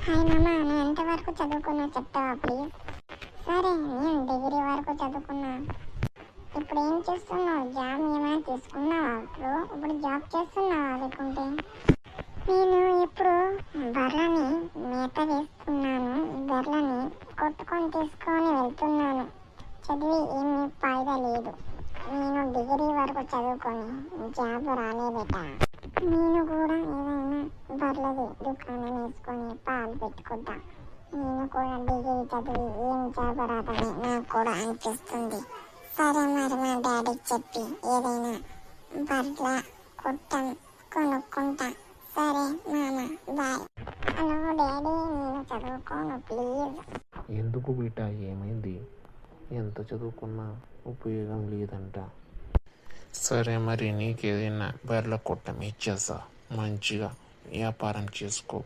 Hi మామ, నువ్వు ఎంతవరకు చదువుకున్నా చెప్తావా ప్లీజ్? సరే, నేను డిగ్రీ వరకు చదువుకున్నా. ఇప్పుడు ఏం చేస్తున్నావు? జాబ్ ఏమైనా తీసుకున్నావా? ఇప్పుడు జాబ్ చేస్తున్నావా? లేకుంటే నేను ఇప్పుడు బర్రెని మేత వేస్తున్నాను. బర్రెని కొట్టుకొని తీసుకొని వెళ్తున్నాను. చదివి ఏమీ ఫాయిదా లేదు. నేను డిగ్రీ వరకు చదువుకొని జాబ్ రాలేదట. నేను కూడా ఏదైనా బర్రెది దుకాణం వేసుకొని పాలు పెట్టుకుంటా. నేను కూడా డిగ్రీ చదివి ఏం జాబ్ రాదని నాకు కూడా అనిపిస్తుంది. సరే, మరి మా డాడీకి చెప్పి ఏదైనా బర్రెల కొట్టం కొనుక్కుంటా. సరే మామ, బాయ్. హలో డాడీ, నేను చదువుకోను ప్లీజ్. ఎందుకు బేటా, ఏమైంది? ఎంత చదువుకున్నా ఉపయోగం లేదంట. సరే, మరి నీకేదైనా బర్రెల కొట్టం ఇచ్చేస్తా, మంచిగా వ్యాపారం చేసుకో.